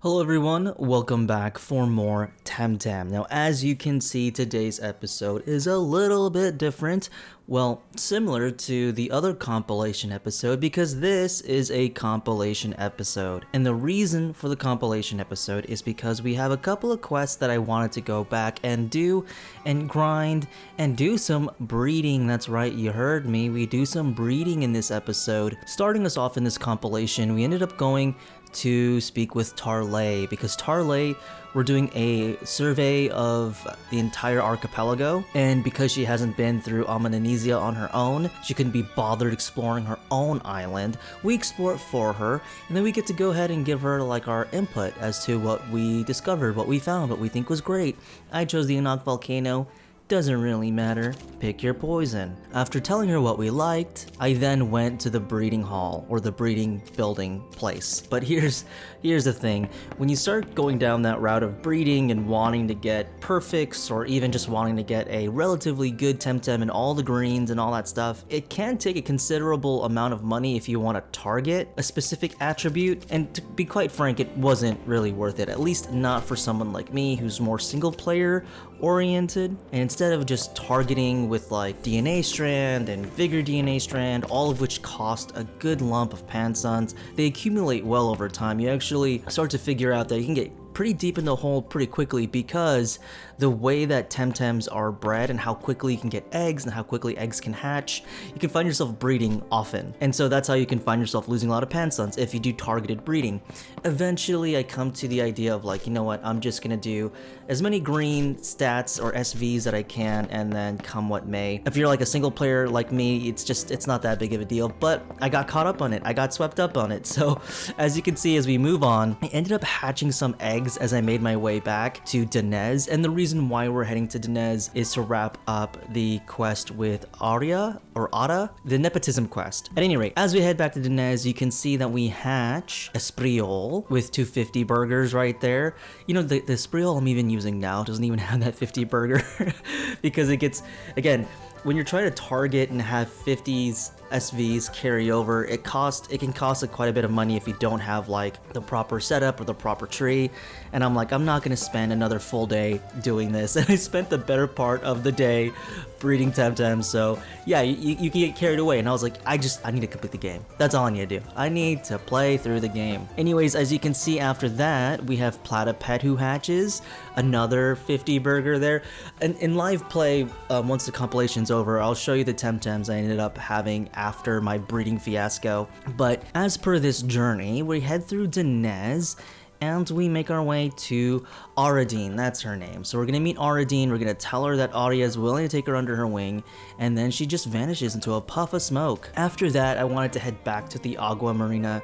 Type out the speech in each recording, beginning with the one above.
Hello everyone, welcome back for more Temtem. Now as you can see, today's episode is a little bit different, well, similar to the other compilation episode because this is a compilation episode. And the reason for the compilation episode is because we have a couple of quests that I wanted to go back and do and grind and do some breeding. That's right, you heard me, we do some breeding in this episode. Starting us off in this compilation, we ended up going to speak with Tarlay because Tarlay, we're doing a survey of the entire archipelago, and because she hasn't been through Amnesia on her own, she couldn't be bothered exploring her own island. We explore it for her, and then we get to go ahead and give her like our input as to what we discovered, what we found, what we think was great. I chose the Enoch volcano. Doesn't really matter, pick your poison. After telling her what we liked, I then went to the breeding hall, or the breeding building place. But here's the thing, when you start going down that route of breeding and wanting to get perfects, or even just wanting to get a relatively good Temtem and all the greens and all that stuff, it can take a considerable amount of money if you want to target a specific attribute, and to be quite frank, it wasn't really worth it, at least not for someone like me who's more single player oriented. And instead of just targeting with like DNA strand and vigor DNA strand, all of which cost a good lump of pansons, they accumulate well over time. You actually start to figure out that you can get pretty deep in the hole pretty quickly because the way that Temtems are bred and how quickly you can get eggs and how quickly eggs can hatch, you can find yourself breeding often. And so that's how you can find yourself losing a lot of pansons if you do targeted breeding. Eventually I come to the idea of like, you know what, I'm just gonna do as many green stats or SVs that I can, and then come what may. If you're like a single player like me, it's not that big of a deal, but I got caught up on it. I got swept up on it. So as you can see, as we move on, I ended up hatching some eggs as I made my way back to Denez, and the reason why we're heading to Denez is to wrap up the quest with Aria, or Ada, the nepotism quest. At any rate, as we head back to Denez, you can see that we hatch a Spriol with 250 burgers right there. You know, the Spriol I'm even using now doesn't even have that 50 burger because it gets, again, when you're trying to target and have 50s SVs carry over, it can cost quite a bit of money if you don't have like the proper setup or the proper tree. And I'm like, I'm not gonna spend another full day doing this. And I spent the better part of the day breeding Temtem. So yeah, you can get carried away. And I was like, I need to complete the game. That's all I need to do. I need to play through the game. Anyways, as you can see after that, we have Platypet who hatches, another 50 burger there. And in live play, once the compilation's over, I'll show you the Temtems I ended up having after my breeding fiasco. But as per this journey, we head through Denez and we make our way to Aradine, that's her name. So we're gonna meet Aradine, we're gonna tell her that Aria is willing to take her under her wing, and then she just vanishes into a puff of smoke. After that, I wanted to head back to the Agua Marina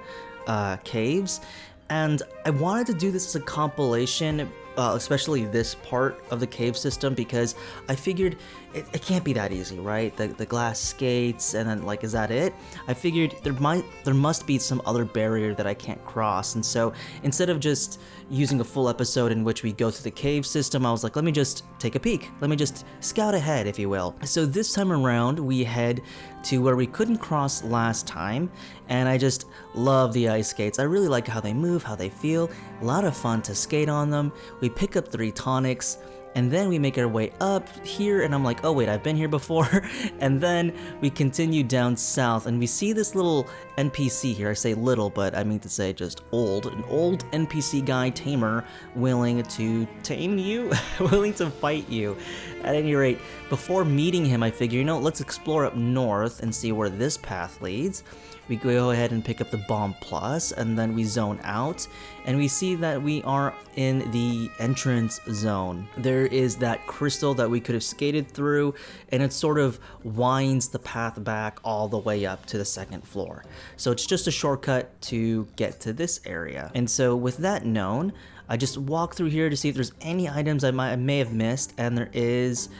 caves, and I wanted to do this as a compilation, especially this part of the cave system, because I figured it can't be that easy, right? The glass skates, and then like, is that it? I figured there must be some other barrier that I can't cross, and so instead of just using a full episode in which we go through the cave system, I was like, let me just take a peek. Let me just scout ahead, if you will. So this time around, we head to where we couldn't cross last time, and I just love the ice skates. I really like how they move, how they feel. A lot of fun to skate on them. We pick up 3 tonics, and then we make our way up here, and I'm like, oh wait, I've been here before. And then we continue down south, and we see this little NPC here. I say little, but I mean to say just old. An old NPC guy, tamer, willing to tame you, willing to fight you. At any rate, before meeting him, I figure, you know, let's explore up north and see where this path leads. We go ahead and pick up the Bomb Plus, and then we zone out, and we see that we are in the entrance zone. There is that crystal that we could have skated through, and it sort of winds the path back all the way up to the 2nd floor. So it's just a shortcut to get to this area. And so with that known, I just walk through here to see if there's any items I may have missed, and there is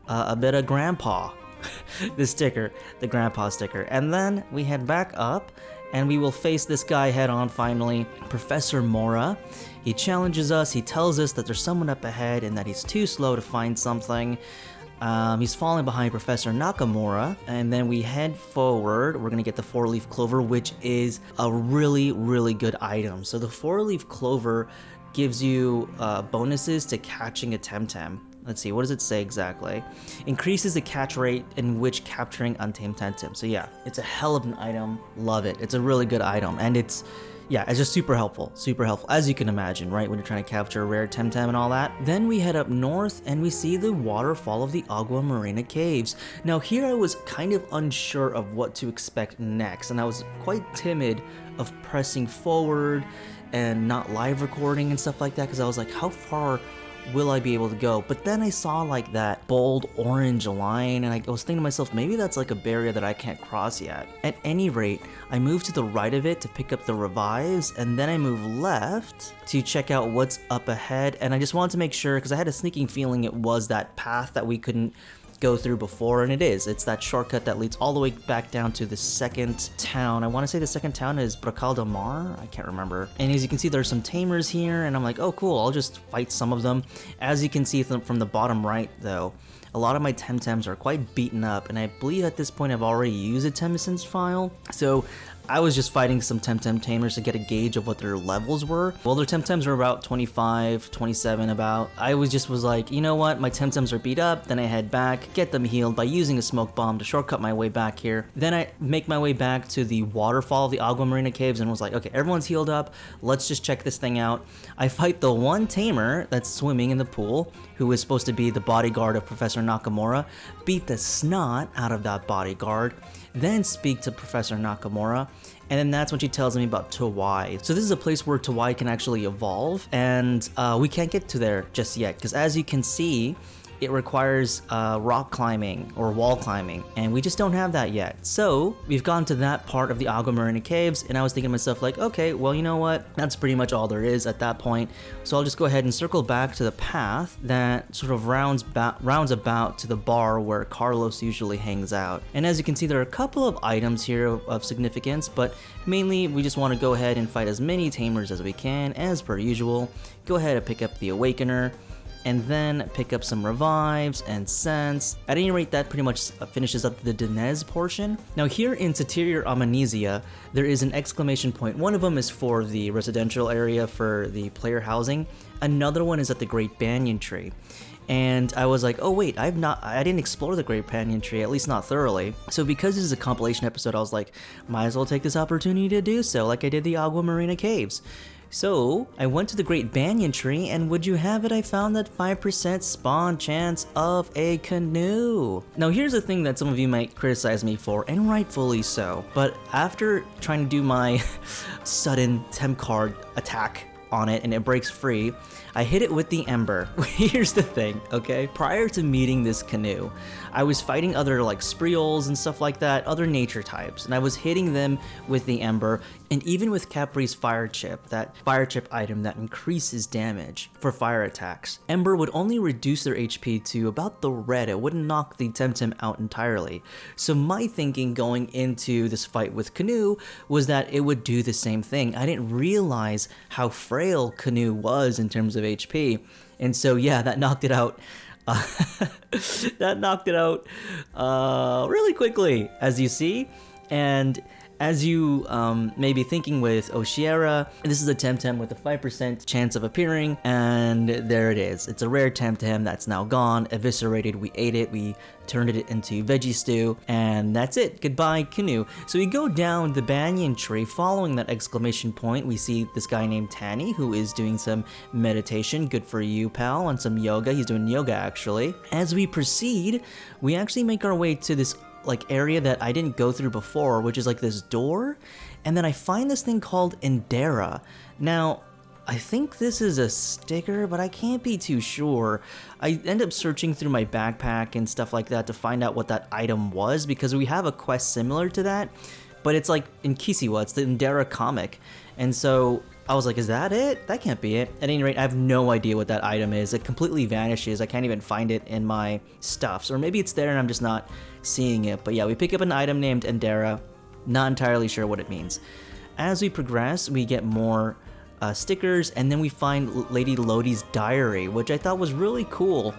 a bit of Grandpa. The sticker, the Grandpa sticker. And then we head back up and we will face this guy head on finally, Professor Mora. He challenges us, he tells us that there's someone up ahead and that he's too slow to find something. He's falling behind Professor Nakamura, and then we head forward. We're gonna get the 4-leaf clover, which is a really, really good item. So the 4-leaf clover gives you bonuses to catching a Temtem. Let's see, what does it say exactly? Increases the catch rate in which capturing untamed Temtem. So yeah, it's a hell of an item. Love it. It's a really good item, and it's just super helpful, as you can imagine, right, when you're trying to capture a rare Temtem and all that. Then we head up north and we see the waterfall of the Agua Marina Caves. Now here I was kind of unsure of what to expect next, and I was quite timid of pressing forward and not live recording and stuff like that, because I was like, how far will I be able to go? But then I saw like that bold orange line, and I was thinking to myself, maybe that's like a barrier that I can't cross yet. At any rate, I moved to the right of it to pick up the revives, and then I moved left to check out what's up ahead. And I just wanted to make sure, because I had a sneaking feeling it was that path that we couldn't go through before, and it is. It's that shortcut that leads all the way back down to the second town. I want to say the second town is Bracal del Mar. I can't remember. And as you can see, there's some tamers here, and I'm like, oh cool, I'll just fight some of them. As you can see from the bottom right though, a lot of my Temtems are quite beaten up, and I believe at this point I've already used a Temescence file. So I was just fighting some Temtem tamers to get a gauge of what their levels were. Well, their Temtems were about 25, 27 about. I was like, you know what, my Temtems are beat up. Then I head back, get them healed by using a smoke bomb to shortcut my way back here. Then I make my way back to the waterfall of the Agua Marina Caves and was like, okay, everyone's healed up. Let's just check this thing out. I fight the one tamer that's swimming in the pool, who is supposed to be the bodyguard of Professor Nakamura, beat the snot out of that bodyguard, then speak to Professor Nakamura, and then that's when she tells me about Tawai. So this is a place where Tawai can actually evolve, and we can't get to there just yet, because as you can see, it requires rock climbing or wall climbing, and we just don't have that yet. So we've gone to that part of the Agua Marina Caves, and I was thinking to myself like, okay, well, you know what, that's pretty much all there is at that point. So I'll just go ahead and circle back to the path that sort of rounds about to the bar where Carlos usually hangs out. And as you can see, there are a couple of items here of significance, but mainly we just want to go ahead and fight as many tamers as we can, as per usual. Go ahead and pick up the Awakener, and then pick up some revives and scents. At any rate, that pretty much finishes up the Dinez portion. Now here in Soterior Amnesia, there is an exclamation point. One of them is for the residential area for the player housing. Another one is at the Great Banyan Tree. And I was like, oh wait, I didn't explore the Great Banyan Tree, at least not thoroughly. So because this is a compilation episode, I was like, might as well take this opportunity to do so, like I did the Agua Marina Caves. So I went to the Great Banyan Tree, and would you have it, I found that 5% spawn chance of a canoe. Now here's the thing that some of you might criticize me for, and rightfully so, but after trying to do my sudden temp card attack on it and it breaks free, I hit it with the Ember. Here's the thing, okay? Prior to meeting this canoe, I was fighting other like Spreols and stuff like that, other nature types, and I was hitting them with the Ember, and even with Capri's Fire Chip, that Fire Chip item that increases damage for fire attacks, Ember would only reduce their HP to about the red. It wouldn't knock the Temtem out entirely. So my thinking going into this fight with Canoe was that it would do the same thing. I didn't realize how frail Canoe was in terms of HP, and so yeah, that knocked it out. That knocked it out really quickly, as you see. And as you may be thinking with Oshiera, this is a Temtem with a 5% chance of appearing, and there it is. It's a rare Temtem that's now gone, eviscerated. We ate it, we turned it into veggie stew, and that's it. Goodbye, Canoe. So we go down the banyan tree. Following that exclamation point, we see this guy named Tanny, who is doing some meditation. Good for you, pal, and some yoga. He's doing yoga, actually. As we proceed, we actually make our way to this like area that I didn't go through before, which is like this door, and then I find this thing called Indera. Now I think this is a sticker, but I can't be too sure. I end up searching through my backpack and stuff like that to find out what that item was, because we have a quest similar to that, but it's like in Kisiwa, it's the Indera comic, and so I was like, is that it? That can't be it. At any rate, I have no idea what that item is. It completely vanishes. I can't even find it in my stuffs, or maybe it's there and I'm just not seeing it. But yeah, we pick up an item named Indera. Not entirely sure what it means. As we progress, we get more stickers, and then we find Lady Lodi's diary, which I thought was really cool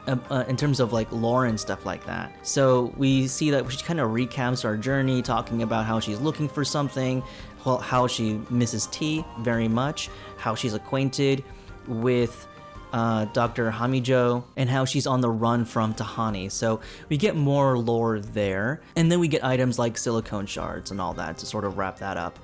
in terms of like lore and stuff like that. So we see that she kind of recaps our journey, talking about how she's looking for something, well, how she misses tea very much, how she's acquainted with Dr. Hamijo, and how she's on the run from Tahani. So we get more lore there, and then we get items like silicone shards and all that to sort of wrap that up.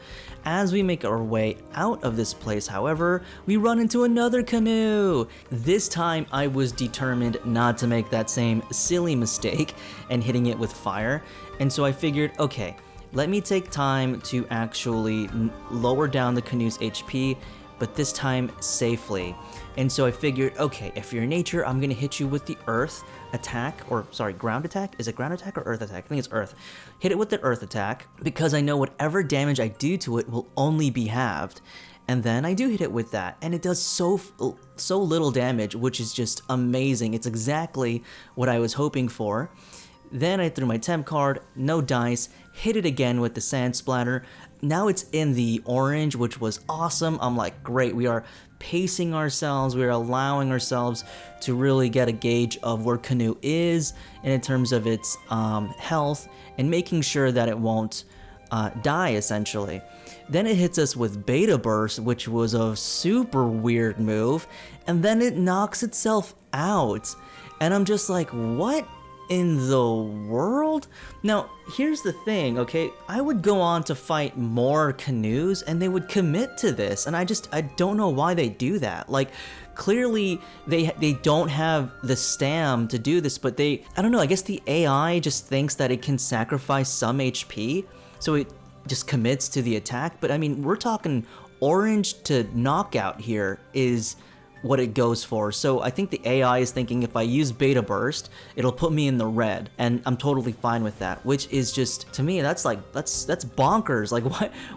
As we make our way out of this place, however, we run into another canoe. This time I was determined not to make that same silly mistake and hitting it with fire, and so I figured, okay, let me take time to actually lower down the canoe's HP, but this time safely. And so I figured, okay, if you're nature, I'm gonna hit you with the earth attack, or sorry, ground attack? Is it ground attack or earth attack? I think it's earth. Hit it with the earth attack, because I know whatever damage I do to it will only be halved. And then I do hit it with that, and it does so little damage, which is just amazing. It's exactly what I was hoping for. Then I threw my temp card, no dice, hit it again with the sand splatter. Now it's in the orange, which was awesome. I'm like, great, we are pacing ourselves, we are allowing ourselves to really get a gauge of where Canoe is in terms of its health, and making sure that it won't die, essentially. Then it hits us with Beta Burst, which was a super weird move, and then it knocks itself out. And I'm just like, what in the world? Now, here's the thing, okay? I would go on to fight more canoes and they would commit to this, and I don't know why they do that. Like, clearly they don't have the stam to do this, but I don't know, I guess the AI just thinks that it can sacrifice some HP, so it just commits to the attack. But I mean, we're talking orange to knockout here is what it goes for. So I think the AI is thinking if I use Beta Burst, it'll put me in the red, and I'm totally fine with that, which is just, to me, that's bonkers. Like,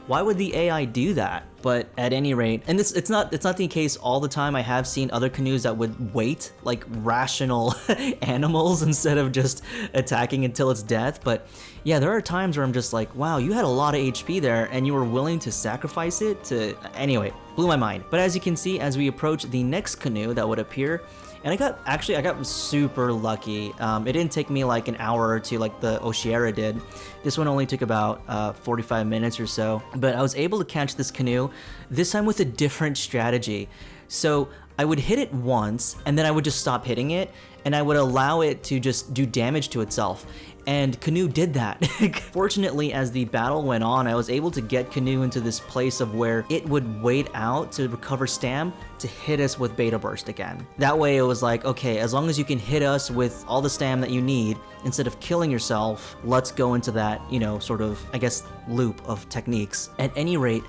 why would the AI do that? But at any rate, and it's not the case all the time. I have seen other canoes that would wait like rational animals instead of just attacking until its death. But yeah, there are times where I'm just like, wow, you had a lot of HP there and you were willing to sacrifice it to... Anyway, blew my mind. But as you can see, as we approach the next canoe that would appear, and I got super lucky. It didn't take me like an hour or two like the Oshiera did. This one only took about 45 minutes or so. But I was able to catch this canoe, this time with a different strategy. So I would hit it once, and then I would just stop hitting it, and I would allow it to just do damage to itself. And Canoe did that. Fortunately, as the battle went on, I was able to get Canoe into this place of where it would wait out to recover stam to hit us with Beta Burst again. That way it was like, okay, as long as you can hit us with all the stam that you need, instead of killing yourself, let's go into that, you know, sort of, I guess, loop of techniques. At any rate,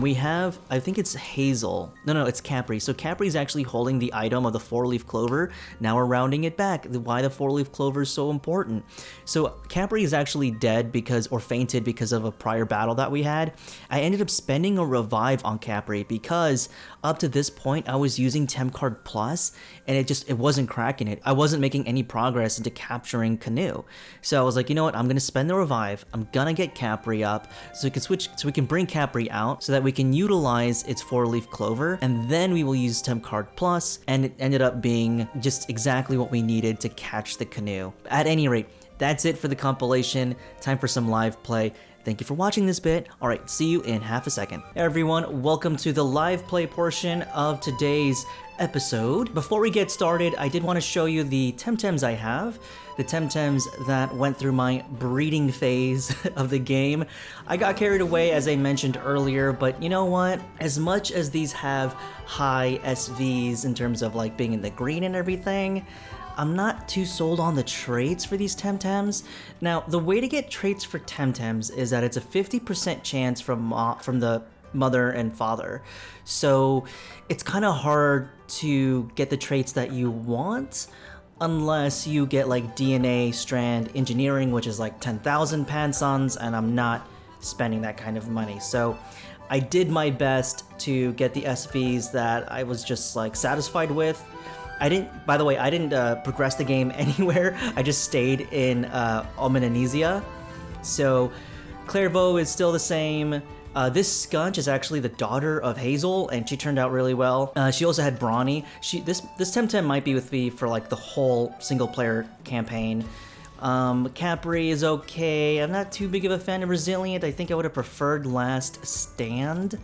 we have, I think it's Hazel. No, it's Capri. So Capri's actually holding the item of the 4-leaf clover. Now we're rounding it back. Why the 4-leaf clover is so important. So Capri is actually dead or fainted because of a prior battle that we had. I ended up spending a revive on Capri because up to this point I was using Temp Card Plus, and it wasn't cracking it. I wasn't making any progress into capturing Canoe. So I was like, you know what? I'm gonna spend the revive. I'm gonna get Capri up so we can bring Capri out, so that we can utilize its 4-leaf clover, and then we will use Temp Card Plus, and it ended up being just exactly what we needed to catch the canoe. At any rate, that's it for the compilation. Time for some live play. Thank you for watching this bit. Alright, see you in half a second. Hey everyone, welcome to the live play portion of today's episode. Before we get started, I did want to show you the Temtems I have. The Temtems that went through my breeding phase of the game. I got carried away, as I mentioned earlier, but you know what? As much as these have high SVs in terms of like being in the green and everything, I'm not too sold on the traits for these Temtems. Now, the way to get traits for Temtems is that it's a 50% chance from the mother and father. So it's kind of hard to get the traits that you want unless you get like DNA strand engineering, which is like 10,000 pansons, and I'm not spending that kind of money. So I did my best to get the SVs that I was just like satisfied with. By the way, I didn't progress the game anywhere. I just stayed in Omninesia. So Clairvaux is still the same. This Skunch is actually the daughter of Hazel, and she turned out really well. She also had Brawny. This Temtem might be with me for like the whole single player campaign. Capri is okay. I'm not too big of a fan of Resilient. I think I would have preferred Last Stand.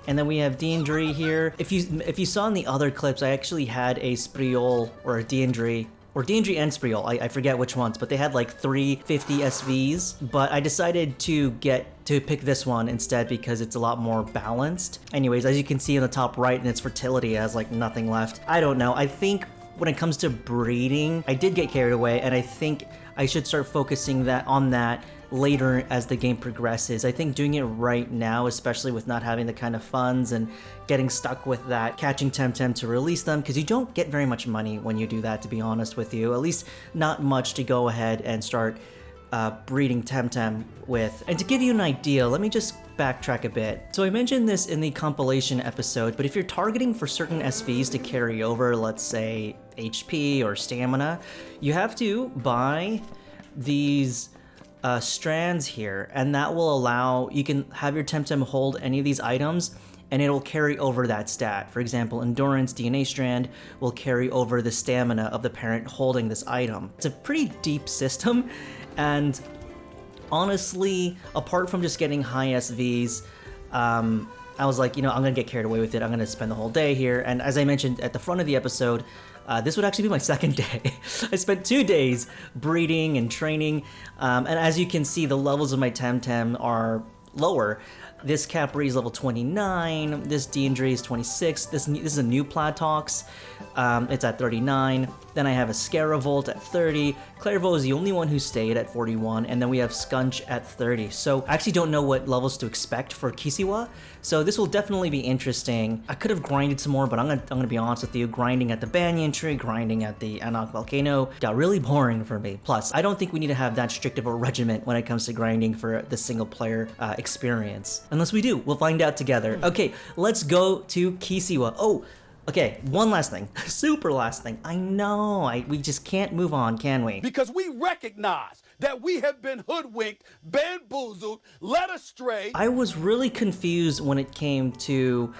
And then we have Deandre here. If you saw in the other clips, I actually had a Spriol or a Deandre. Or Deandre and Spriol, I forget which ones, but they had like 350 SVs. But I decided to pick this one instead because it's a lot more balanced. Anyways, as you can see in the top right in its fertility, it has like nothing left. I don't know, I think when it comes to breeding, I did get carried away, and I think I should start focusing on that later as the game progresses. I think doing it right now, especially with not having the kind of funds and getting stuck with that, catching Temtem to release them, because you don't get very much money when you do that, to be honest with you. At least not much to go ahead and start breeding Temtem with. And to give you an idea, let me just backtrack a bit. So I mentioned this in the compilation episode, but if you're targeting for certain SVs to carry over, let's say HP or stamina, you have to buy these strands here, and that will allow, you can have your Temtem hold any of these items and it'll carry over that stat. For example, Endurance DNA strand will carry over the stamina of the parent holding this item. It's a pretty deep system, and honestly, apart from just getting high SVs, I was like, you know, I'm gonna get carried away with it. I'm gonna spend the whole day here. And as I mentioned at the front of the episode, this would actually be my second day. I spent 2 days breeding and training, and as you can see, the levels of my Temtem are lower. This Capri is level 29, this Deandre is 26, this is a new Platox, it's at 39, then I have a Scaravolt at 30, Clairvaux is the only one who stayed at 41, and then we have Skunch at 30. So I actually don't know what levels to expect for Kisiwa, so this will definitely be interesting. I could have grinded some more, but I'm gonna be honest with you, grinding at the Banyan Tree, grinding at the Anak Volcano got really boring for me. Plus, I don't think we need to have that strict of a regiment when it comes to grinding for the single player experience. Unless we do, we'll find out together. Okay, let's go to Kisiwa. Oh, okay, one last thing, super last thing. I know, we just can't move on, can we? Because we recognize that we have been hoodwinked, bamboozled, led astray. I was really confused when it came to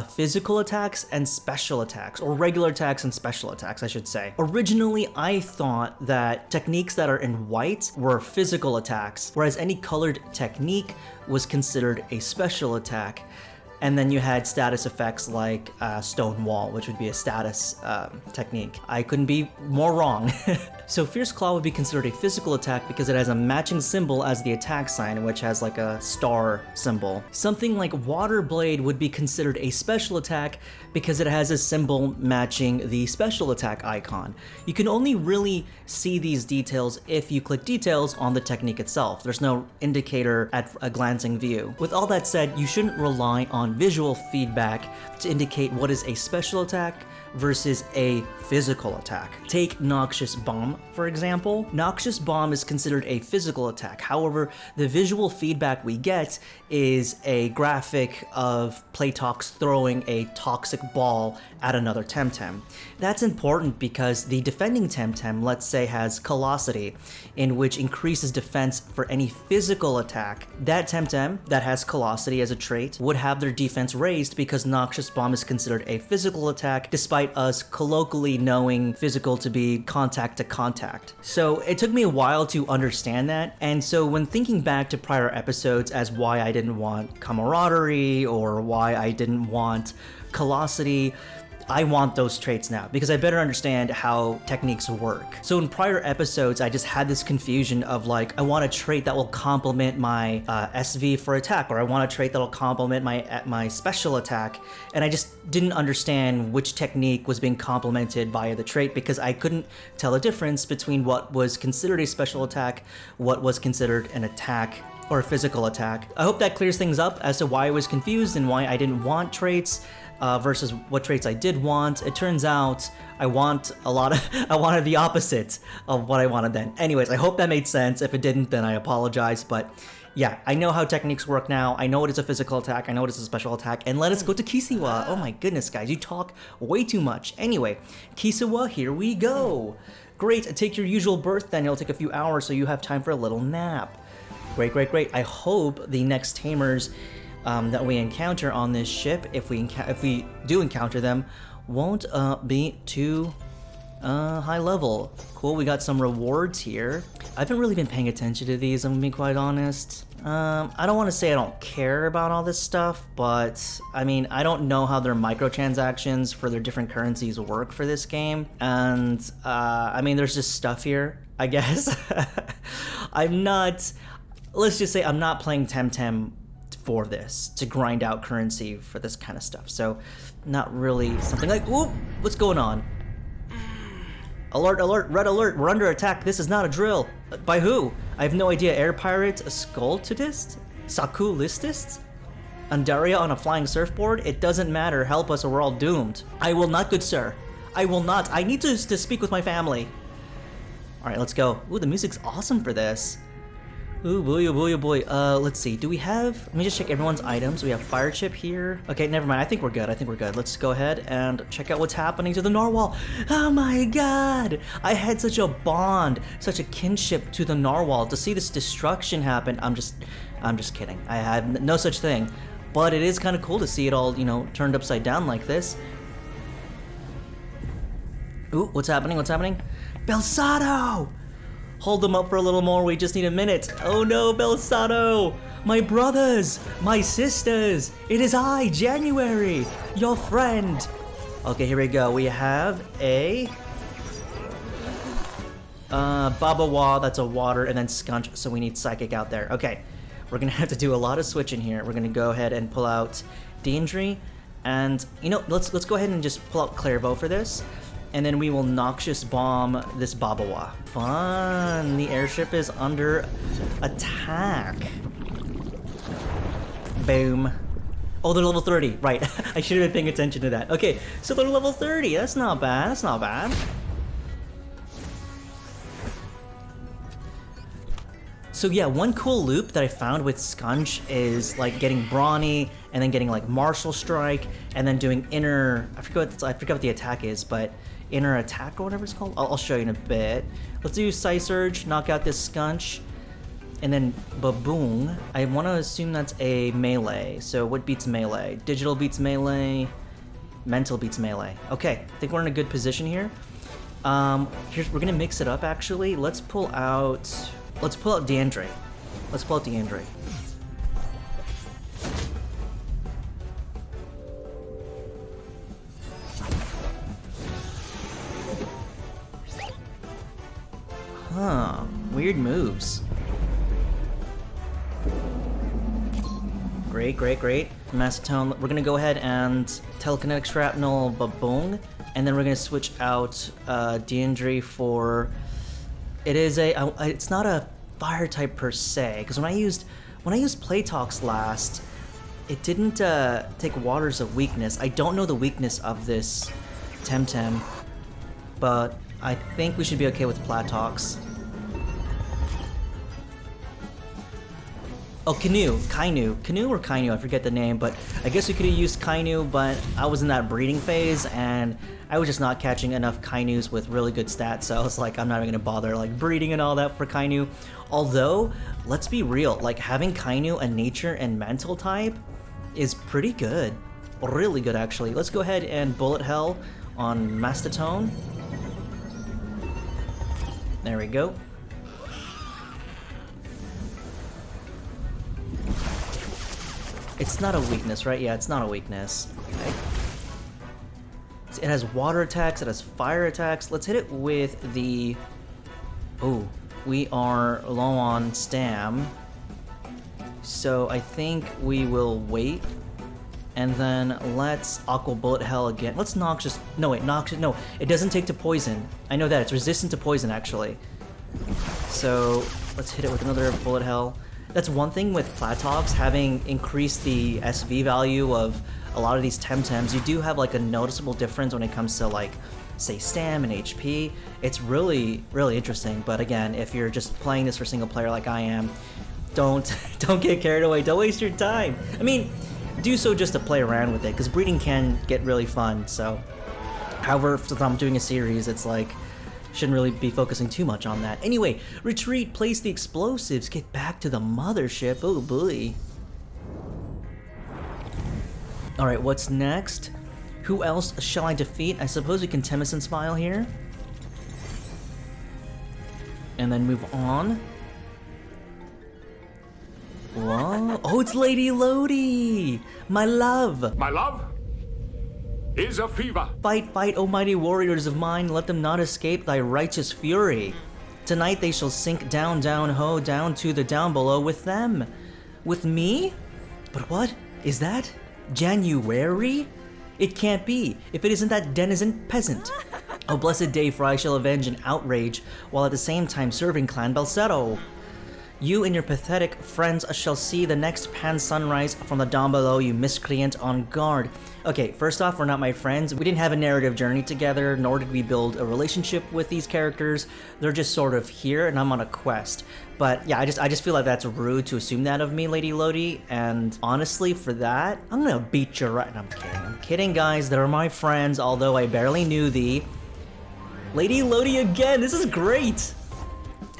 physical attacks and special attacks, or regular attacks and special attacks, I should say. Originally, I thought that techniques that are in white were physical attacks, whereas any colored technique was considered a special attack. And then you had status effects like Stone Wall, which would be a status technique. I couldn't be more wrong. So Fierce Claw would be considered a physical attack because it has a matching symbol as the attack sign, which has like a star symbol. Something like Water Blade would be considered a special attack because it has a symbol matching the special attack icon. You can only really see these details if you click details on the technique itself. There's no indicator at a glancing view. With all that said, you shouldn't rely on visual feedback to indicate what is a special attack versus a physical attack. Take Noxious Bomb, for example. Noxious Bomb is considered a physical attack. However, the visual feedback we get is a graphic of Platox throwing a toxic ball at another Temtem. That's important because the defending Temtem, let's say, has Callosity, in which increases defense for any physical attack. That Temtem that has Callosity as a trait would have their defense raised because Noxious Bomb is considered a physical attack, despite us colloquially knowing physical to be contact to contact. So it took me a while to understand that, and so when thinking back to prior episodes as why I didn't want camaraderie or why I didn't want Callosity, I want those traits now because I better understand how techniques work. So in prior episodes, I just had this confusion of like, I want a trait that will complement my SV for attack, or I want a trait that will complement my special attack, and I just didn't understand which technique was being complemented by the trait because I couldn't tell the difference between what was considered a special attack, what was considered an attack or a physical attack. I hope that clears things up as to why I was confused and why I didn't want traits versus what traits I did want. It turns out I wanted the opposite of what I wanted then. Anyways, I hope that made sense. If it didn't, then I apologize, but yeah, I know how techniques work now. I know what is a physical attack, I know what is a special attack, and let us go to Kisiwa. Oh my goodness, guys, you talk way too much. Anyway, Kisiwa, here we go. Great, take your usual birth then, it'll take a few hours so you have time for a little nap. Great, great, great. I hope the next tamers that we encounter on this ship, if we do encounter them, won't be too high level. Cool, we got some rewards here. I haven't really been paying attention to these, I'm gonna be quite honest. I don't want to say I don't care about all this stuff, but I mean, I don't know how their microtransactions for their different currencies work for this game. And I mean, there's just stuff here, I guess. Let's just say I'm not playing Temtem for this, to grind out currency for this kind of stuff. So not really something like, whoop, what's going on? Alert, alert, red alert, we're under attack. This is not a drill. By who? I have no idea. Air pirates, a skultist? Sakulistist? Andaria on a flying surfboard? It doesn't matter. Help us or we're all doomed. I will not, good sir. I will not. I need to speak with my family. Alright, let's go. Ooh, the music's awesome for this. Ooh, boy, oh boy, oh boy. Let's see. Do we have... Let me just check everyone's items. We have fire chip here. Okay, never mind. I think we're good. I think we're good. Let's go ahead and check out what's happening to the Narwhal. Oh my god! I had such a bond, such a kinship to the Narwhal. To see this destruction happen, I'm just kidding. I had no such thing. But it is kind of cool to see it all, you know, turned upside down like this. Ooh, what's happening? What's happening? Belsato! Hold them up for a little more, we just need a minute. Oh no, Belsato! My brothers! My sisters! It is I, January! Your friend! Okay, here we go. We have a... Babawa, that's a water, and then Scunch, so we need Psychic out there. Okay, we're gonna have to do a lot of switching here. We're gonna go ahead and pull out Daindry, and, you know, let's go ahead and just pull out Clairvoy for this. And then we will Noxious Bomb this Babawa. Fun! The airship is under attack. Boom. Oh, they're level 30. Right. I should have been paying attention to that. Okay, so they're level 30. That's not bad. That's not bad. So yeah, one cool loop that I found with Scunch is like getting Brawny and then getting like Martial Strike and then doing inner... I forget what the attack is, but... Inner attack or whatever it's called. I'll show you in a bit. Let's do Psysurge, knock out this Scunch, and then Baboong. I want to assume that's a melee. So what beats melee? Digital beats melee. Mental beats melee. Okay, I think we're in a good position here. We're gonna mix it up actually. Let's pull out Daindry. Let's pull out Daindry. Huh, weird moves. Great, great, great. Macetone, we're gonna go ahead and Telekinetic Shrapnel Baboong, and then we're gonna switch out Daindry for... it's not a fire type per se, because when I used Playtalks last, it didn't take Waters of Weakness. I don't know the weakness of this Temtem, but I think we should be okay with Platox. Oh, Kainu, or Kainu, I forget the name, but I guess we could have used Kainu, but I was in that breeding phase, and I was just not catching enough Kainus with really good stats, so I was like, I'm not even gonna bother like breeding and all that for Kainu. Although, let's be real, like having Kainu a nature and mental type is pretty good. Really good, actually. Let's go ahead and Bullet Hell on Macetone. There we go. It's not a weakness, right? Yeah, it's not a weakness. Okay. It has water attacks, it has fire attacks. Let's hit it with the... Oh, we are low on stam. So I think we will wait. And then let's Aqua Bullet Hell again. Let's Noxious... No, wait, Noxious... No, it doesn't take to poison. I know that. It's resistant to poison, actually. So let's hit it with another Bullet Hell. That's one thing with Platox, having increased the SV value of a lot of these Temtems, you do have like a noticeable difference when it comes to like, say, stam and HP. It's really, really interesting. But again, if you're just playing this for single player like I am, don't get carried away. Don't waste your time. I mean, do so just to play around with it, because breeding can get really fun. So, however, if I'm doing a series, it's like, shouldn't really be focusing too much on that. Anyway, retreat, place the explosives, get back to the mothership. Oh boy. Alright, what's next? Who else shall I defeat? I suppose we can Temtem Smile here. And then move on. Whoa. Oh, it's Lady Lodi! My love! My love is a fever. Fight, fight, O mighty warriors of mine, let them not escape thy righteous fury. Tonight they shall sink down, down, ho, down to the down below with them. With me? But what? Is that January? It can't be, if it isn't that denizen peasant. O blessed day, for I shall avenge an outrage, while at the same time serving Clan Balsetto. You and your pathetic friends shall see the next pan sunrise from the down below, you miscreant on guard. Okay, first off, we're not my friends. We didn't have a narrative journey together, nor did we build a relationship with these characters. They're just sort of here, and I'm on a quest. But yeah, I just feel like that's rude to assume that of me, Lady Lodi. And honestly, for that, I'm gonna beat you right. I'm kidding. I'm kidding, guys. They're my friends, although I barely knew thee. Lady Lodi again. This is great.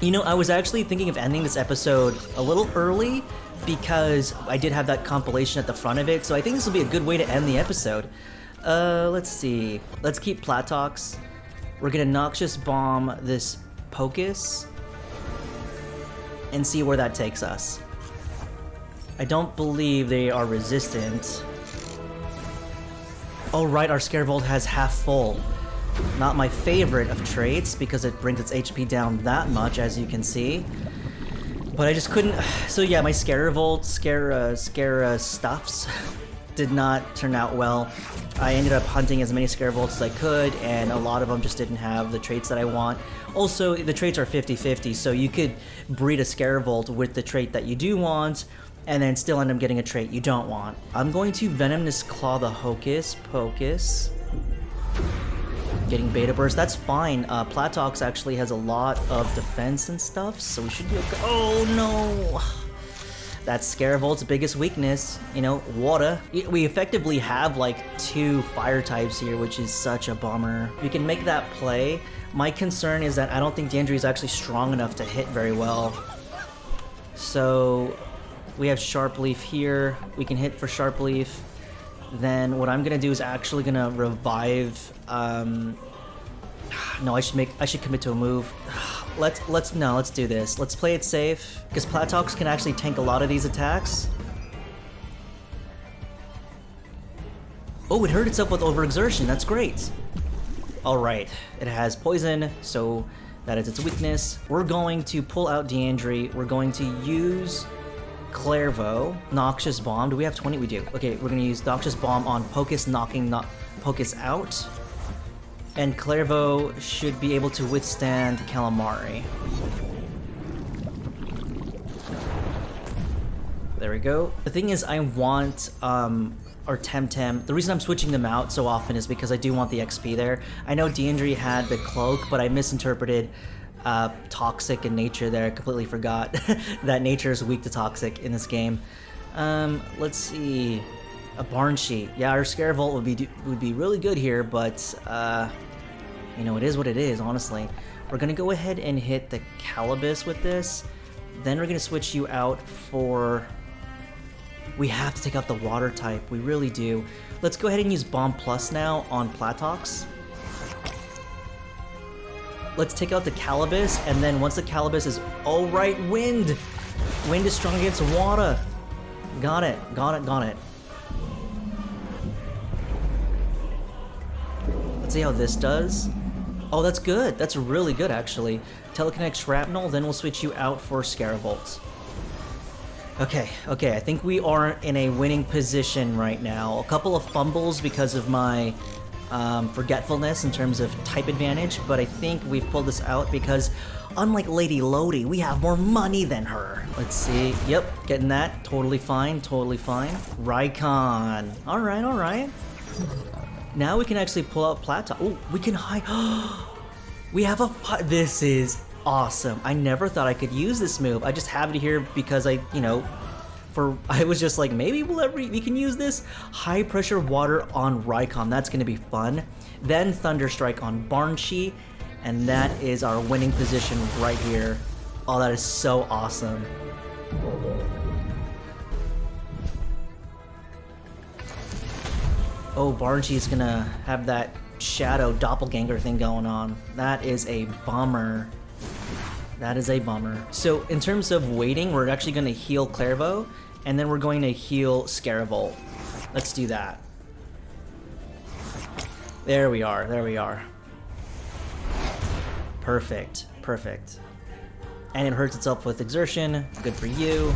You know, I was actually thinking of ending this episode a little early because I did have that compilation at the front of it, so I think this will be a good way to end the episode. Let's see. Let's keep Plattox. We're gonna Noxious Bomb this Pocus and see where that takes us. I don't believe they are resistant. Oh right, our Scarevolt has half full. Not my favorite of traits because it brings its HP down that much, as you can see. But I just couldn't. So yeah, my Scarevolt, Scare Stuffs did not turn out well. I ended up hunting as many Scarevolts as I could, and a lot of them just didn't have the traits that I want. Also, the traits are 50-50, so you could breed a Scarevolt with the trait that you do want, and then still end up getting a trait you don't want. I'm going to Venomous Claw the Hocus Pocus. Getting Beta Burst, that's fine. Plattox actually has a lot of defense and stuff, so we should be okay. Oh no! That's Scarevolt's biggest weakness, you know, water. We effectively have like 2 fire types here, which is such a bummer. We can make that play. My concern is that I don't think Dandry is actually strong enough to hit very well. So we have Sharp Leaf here. We can hit for Sharp Leaf. Then what I'm gonna do is actually gonna revive. No, I should commit to a move. Let's do this. Let's play it safe because Plattox can actually tank a lot of these attacks. Oh, it hurt itself with overexertion. That's great. All right, it has poison, so that is its weakness. We're going to pull out Deandry. We're going to use Clairvo, Noxious Bomb. Do we have 20? We do. Okay, we're gonna use Noxious Bomb on Pocus, knocking Pocus out. And Clairvo should be able to withstand Calamari. There we go. The thing is, I want our Temtem. The reason I'm switching them out so often is because I do want the XP there. I know Deandry had the cloak, but I misinterpreted toxic in nature there. I completely forgot that nature is weak to toxic in this game. Let's see. A Barn Sheet. Yeah, our Scarevolt would be really good here, but you know, it is what it is, honestly. We're gonna go ahead and hit the Calibus with this. Then we're gonna switch you out for... We have to take out the water type. We really do. Let's go ahead and use Bomb Plus now on Plattox. Let's take out the Calibus, and then once the Calibus is... Oh, right, Wind! Wind is strong against water. Got it, got it, got it. Let's see how this does. Oh, that's good. That's really good, actually. Telekinetic Shrapnel, then we'll switch you out for Scaravolt. Okay, I think we are in a winning position right now. A couple of fumbles because of my forgetfulness in terms of type advantage, but I think we've pulled this out because, unlike Lady Lodi, we have more money than her. Let's see. Yep, getting that. Totally fine, totally fine. Rykon. Alright, alright. Now we can actually pull out Plattox. Oh, we can hide. We have a... This is awesome. I never thought I could use this move. I just have it here because I was just like, maybe we can use this. High pressure water on Rykon. That's going to be fun. Then Thunder Strike on Barnshee. And that is our winning position right here. Oh, that is so awesome. Oh, Barnchi's gonna have that shadow doppelganger thing going on. That is a bummer. That is a bummer. So in terms of waiting, we're actually gonna heal Clairvaux, and then we're going to heal Scaravolt. Let's do that. There we are, there we are. Perfect, perfect. And it hurts itself with exertion. Good for you.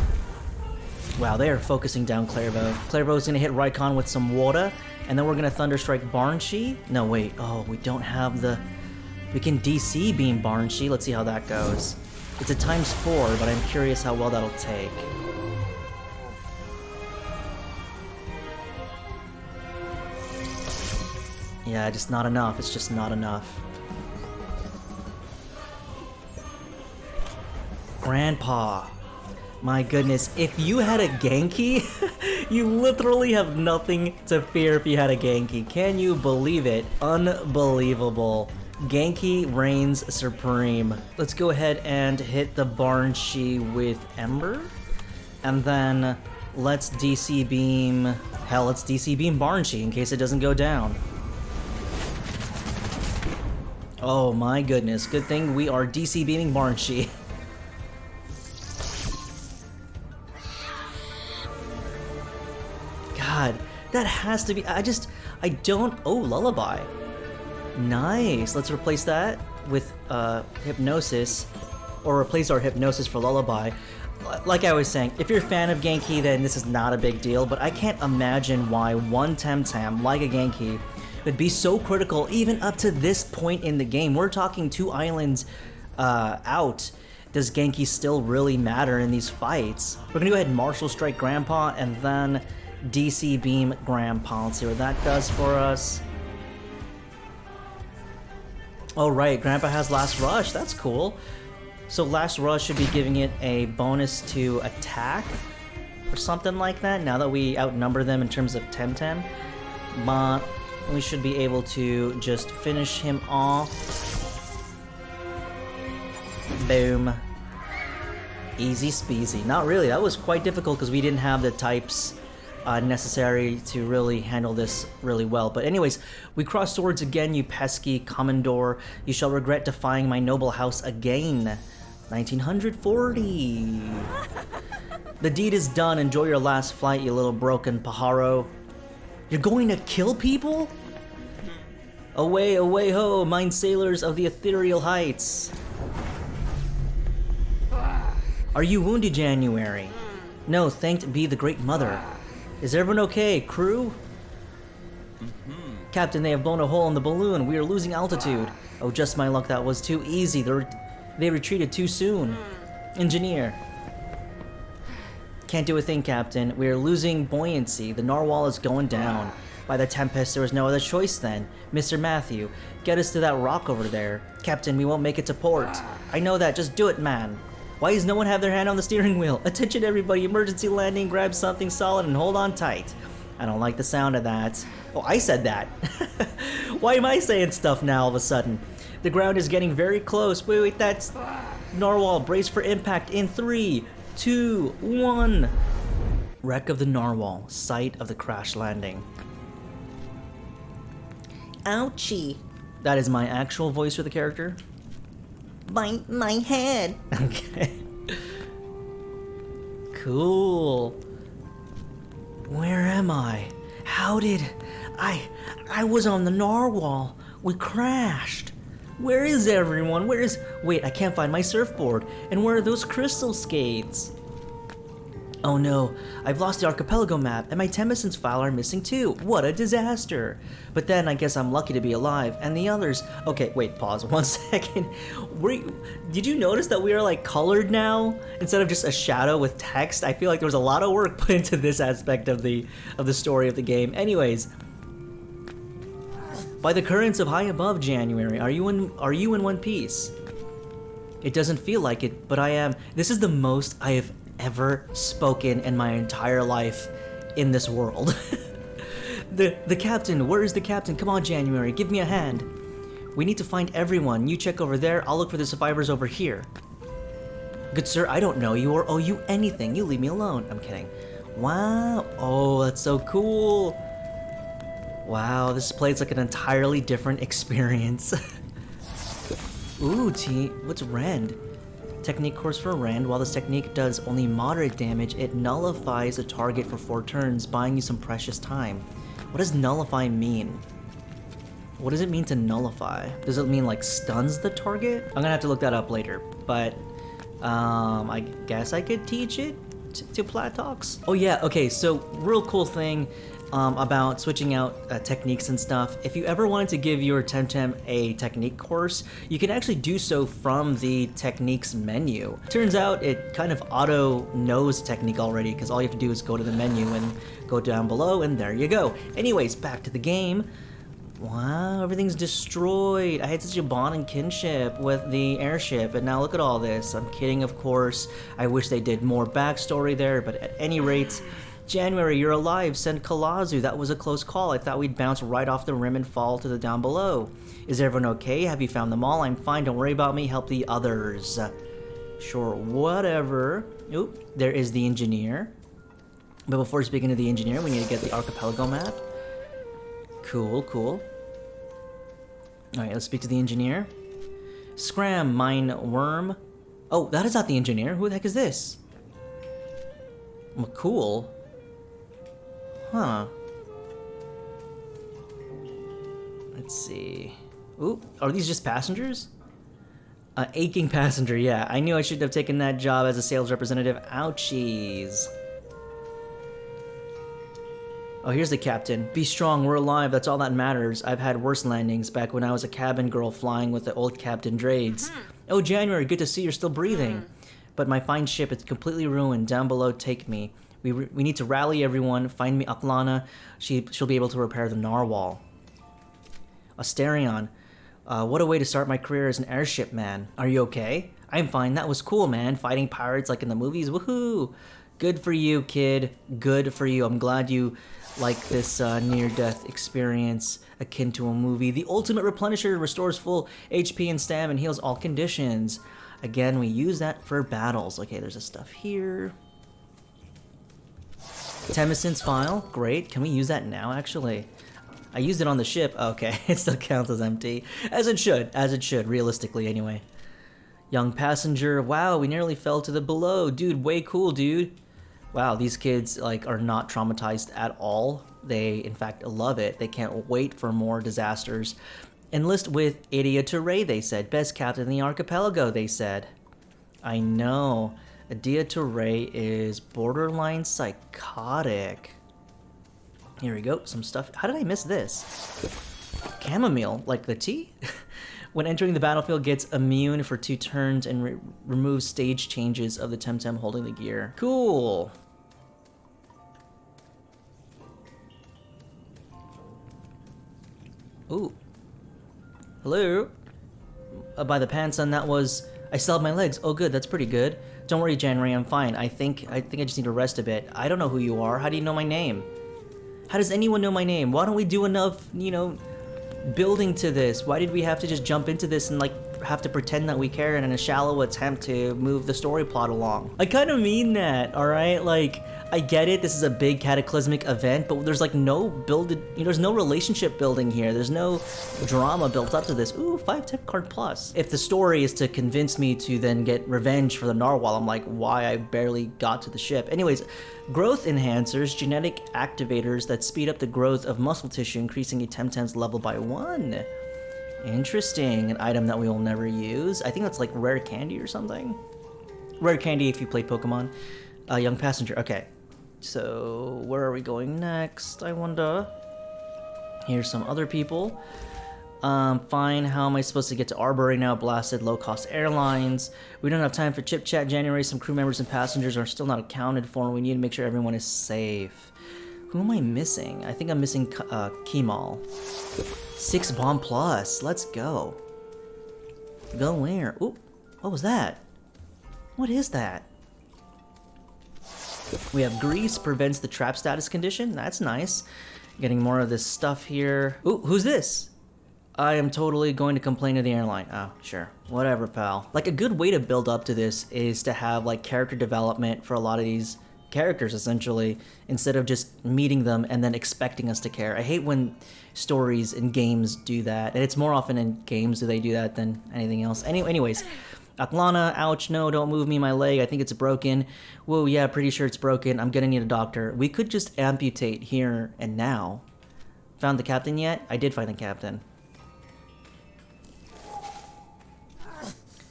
Wow, they are focusing down Clairvaux. Clairvaux is gonna hit Rykon with some water, and then we're gonna Thunderstrike Barnchi. No, wait. Oh, we don't have the... We can DC beam Barnchi. Let's see how that goes. It's a ×4, but I'm curious how well that'll take. Yeah, just not enough. It's just not enough. Grandpa. My goodness, if you had a Genki, you literally have nothing to fear if you had a Genki. Can you believe it? Unbelievable. Genki reigns supreme. Let's go ahead and hit the Barnchi with Ember. And then let's DC beam... Hell, let's DC beam Barnchi in case it doesn't go down. Oh my goodness, good thing we are DC beaming Barnchi. God, that has to be... I don't... Oh, Lullaby. Nice. Let's replace that with Hypnosis, or replace our Hypnosis for Lullaby. Like I was saying, if you're a fan of Genki, then this is not a big deal, but I can't imagine why one Temtem, like a Genki, would be so critical even up to this point in the game. We're talking 2 islands out. Does Genki still really matter in these fights? We're gonna go ahead and Martial Strike Grandpa, and then DC Beam Grandpa. Let's see what that does for us. Oh right, Grandpa has Last Rush, that's cool. So Last Rush should be giving it a bonus to attack, or something like that, now that we outnumber them in terms of Temtem. But we should be able to just finish him off. Boom. Easy speasy. Not really, that was quite difficult because we didn't have the types necessary to really handle this really well. But anyways, we cross swords again, you pesky Commodore. You shall regret defying my noble house again. 1940. The deed is done. Enjoy your last flight, you little broken pajaro. You're going to kill people? Away, away ho, mine sailors of the ethereal heights. Are you wounded, January? No, thanked be the Great Mother. Is everyone okay, crew? Captain, they have blown a hole in the balloon. We are losing altitude. Oh, just my luck, that was too easy. They retreated too soon. Engineer. Can't do a thing, Captain. We are losing buoyancy. The Narwhal is going down. By the Tempest, there was no other choice then. Mr. Matthew, get us to that rock over there. Captain, we won't make it to port. I know that, just do it, man. Why does no one have their hand on the steering wheel? Attention everybody, emergency landing, grab something solid and hold on tight. I don't like the sound of that. Oh, I said that. Why am I saying stuff now all of a sudden? The ground is getting very close. Wait, that's... Narwhal, brace for impact in 3, 2, 1. Wreck of the Narwhal, site of the crash landing. Ouchie. That is my actual voice for the character. My head. Okay. Cool. Where am I? How did... I was on the Narwhal. We crashed. Where is everyone? Where is... Wait, I can't find my surfboard. And where are those crystal skates? Oh no, I've lost the archipelago map, and my Temessen's file are missing too. What a disaster. But then I guess I'm lucky to be alive, and the others... Okay, wait, pause 1 second. Did you notice that we are like colored now? Instead of just a shadow with text? I feel like there was a lot of work put into this aspect of the story of the game. Anyways. By the currents of high above, January, are you in one piece? It doesn't feel like it, but I am. This is the most I have ever spoken in my entire life in this world. The captain, where is the captain? Come on, January, give me a hand. We need to find everyone. You check over there, I'll look for the survivors over here. Good sir, I don't know you or owe you anything. You leave me alone. I'm kidding. Wow. Oh, that's so cool. Wow, this plays like an entirely different experience. Ooh, what's Rend? Technique course for Rend. While this technique does only moderate damage, it nullifies a target for 4 turns, buying you some precious time. What does nullify mean? What does it mean to nullify? Does it mean like stuns the target? I'm gonna have to look that up later, but I guess I could teach it to Platox. Oh yeah, okay, so real cool thing about switching out techniques and stuff. If you ever wanted to give your Temtem a technique course, you can actually do so from the techniques menu. Turns out it kind of auto knows technique already, because all you have to do is go to the menu and go down below, and there you go. Anyways, back to the game. Wow, everything's destroyed. I had such a bond and kinship with the airship, and now look at all this. I'm kidding, of course. I wish they did more backstory there, but at any rate, January, you're alive. Send Kalazu. That was a close call. I thought we'd bounce right off the rim and fall to the down below. Is everyone okay? Have you found them all? I'm fine. Don't worry about me. Help the others. Sure, whatever. Oop, there is the engineer. But before speaking to the engineer, we need to get the archipelago map. Cool, cool. Alright, let's speak to the engineer. Scram, mine worm. Oh, that is not the engineer. Who the heck is this? McCool? Huh. Let's see. Ooh, are these just passengers? Aching passenger, yeah. I knew I should have taken that job as a sales representative. Ouchies. Oh, here's the captain. Be strong, we're alive, that's all that matters. I've had worse landings back when I was a cabin girl flying with the old Captain Drades. Oh, January, good to see you're still breathing. But my fine ship is completely ruined. Down below, take me. We need to rally everyone. Find me Aklana. She'll be able to repair the Narwhal. Asterion. What a way to start my career as an airship man. Are you okay? I'm fine, that was cool, man. Fighting pirates like in the movies, woohoo! Good for you, kid. Good for you. I'm glad you like this near-death experience akin to a movie. The ultimate replenisher restores full HP and stam and heals all conditions. Again, we use that for battles. Okay, there's a stuff here. Temeson's file, great. Can we use that now, actually? I used it on the ship. Okay, it still counts as empty. As it should, realistically anyway. Young passenger, wow, we nearly fell to the below. Dude, way cool, dude. Wow, these kids like are not traumatized at all. They, in fact, love it. They can't wait for more disasters. Enlist with Idia Touray, they said. Best captain in the archipelago, they said. I know. Idia Touray is borderline psychotic. Here we go, some stuff. How did I miss this? Chamomile, like the tea? When entering the battlefield, gets immune for 2 turns and removes stage changes of the Temtem holding the gear. Cool. Ooh. Hello? By the pants, and that was... I still have my legs. Oh, good. That's pretty good. Don't worry, January. I'm fine. I think I just need to rest a bit. I don't know who you are. How do you know my name? How does anyone know my name? Why don't we do enough, you know, building to this? Why did we have to just jump into this and, like, have to pretend that we care in a shallow attempt to move the story plot along? I kind of mean that, alright? Like, I get it, this is a big cataclysmic event, but there's like no there's no relationship building here. There's no drama built up to this. Ooh, 5 tip card plus. If the story is to convince me to then get revenge for the Narwhal, I'm like, why I barely got to the ship. Anyways, growth enhancers, genetic activators that speed up the growth of muscle tissue, increasing a Temtem's level by 1. Interesting, an item that we will never use. I think that's like rare candy or something. Rare candy if you play Pokemon. Young passenger, okay. So, where are we going next, I wonder? Here's some other people. Fine, how am I supposed to get to Arbery now? Blasted low-cost airlines. We don't have time for chit-chat. January, some crew members and passengers are still not accounted for. We need to make sure everyone is safe. Who am I missing? I think I'm missing Kemal. 6 bomb plus, let's go. Go where? Ooh, what was that? What is that? We have grease, prevents the trap status condition. That's nice. Getting more of this stuff here. Ooh, who's this? I am totally going to complain to the airline. Oh, sure. Whatever, pal. Like, a good way to build up to this is to have, like, character development for a lot of these characters, essentially, instead of just meeting them and then expecting us to care. I hate when stories and games do that, and it's more often in games do they do that than anything else. Anyways, Aklana, ouch, no, don't move me, my leg, I think it's broken. Whoa, yeah, pretty sure it's broken. I'm gonna need a doctor. We could just amputate here and now. Found the captain yet? I did find the captain.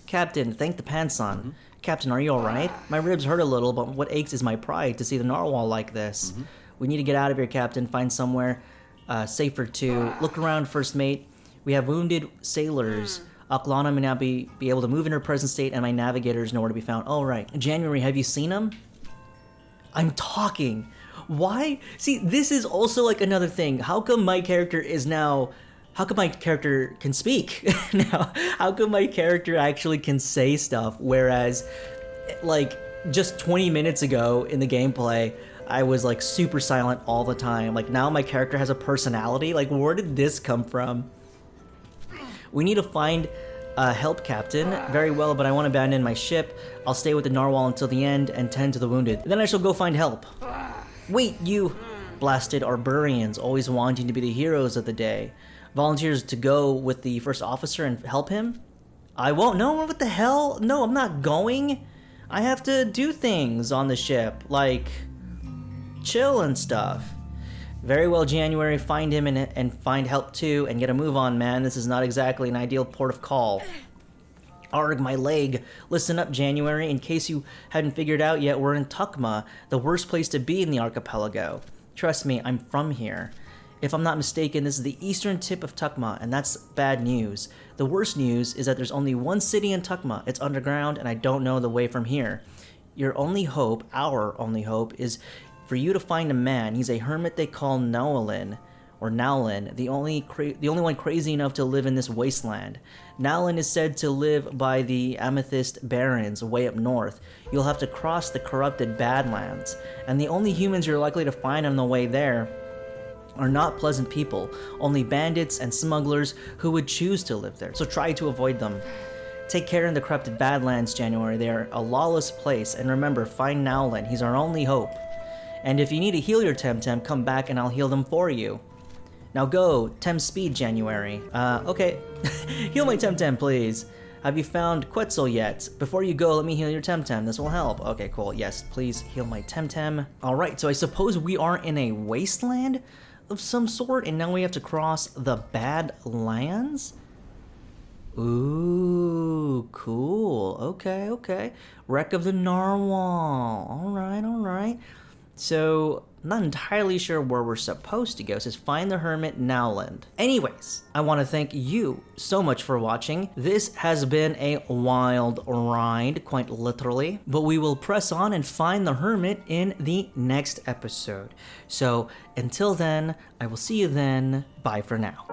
Captain, thank the pants on. Captain, are you alright? My ribs hurt a little, but what aches is my pride to see the Narwhal like this. We need to get out of here, Captain. Find somewhere safer to look around, first mate. We have wounded sailors. Aklana may not be able to move in her present state, and my navigator is nowhere to be found. All right. January, have you seen him? I'm talking. Why? See, this is also like another thing. How come my character is now... How come my character can speak now? How come my character actually can say stuff, whereas, like, just 20 minutes ago in the gameplay, I was, like, super silent all the time. Like, now my character has a personality? Like, where did this come from? We need to find help, Captain. Very well, but I won't abandon my ship. I'll stay with the Narwhal until the end and tend to the wounded. Then I shall go find help. Wait, you blasted Arborians, always wanting to be the heroes of the day. Volunteers to go with the first officer and help him? I won't. No, what the hell? No, I'm not going. I have to do things on the ship, like chill and stuff. Very well, January. Find him and find help too, and get a move on, man. This is not exactly an ideal port of call. Arg, my leg. Listen up, January. In case you hadn't figured out yet, we're in Tukma, the worst place to be in the archipelago. Trust me, I'm from here. If I'm not mistaken, this is the eastern tip of Tukma, and that's bad news. The worst news is that there's only one city in Tukma. It's underground, and I don't know the way from here. Your only hope, our only hope, is for you to find a man. He's a hermit they call Nowlin, or Nowlin, the only one crazy enough to live in this wasteland. Nowlin is said to live by the Amethyst Barrens, way up north. You'll have to cross the corrupted Badlands, and the only humans you're likely to find on the way there are not pleasant people, only bandits and smugglers who would choose to live there, so try to avoid them. Take care in the corrupted Badlands, January. They are a lawless place, and remember, find Nowlin. He's our only hope. And if you need to heal your Temtem, come back and I'll heal them for you. Now go, Tem speed, January. Okay. Heal my Temtem, please. Have you found Quetzal yet? Before you go, let me heal your Temtem. This will help. Okay, cool. Yes, please heal my Temtem. Alright, so I suppose we are in a wasteland of some sort, and now we have to cross the Badlands? Ooh, cool. Okay, okay. Wreck of the Narwhal. Alright. So, I'm not entirely sure where we're supposed to go. It says find the hermit Nowland. Anyways, I want to thank you so much for watching. This has been a wild ride, quite literally. But we will press on and find the hermit in the next episode. So, until then, I will see you then. Bye for now.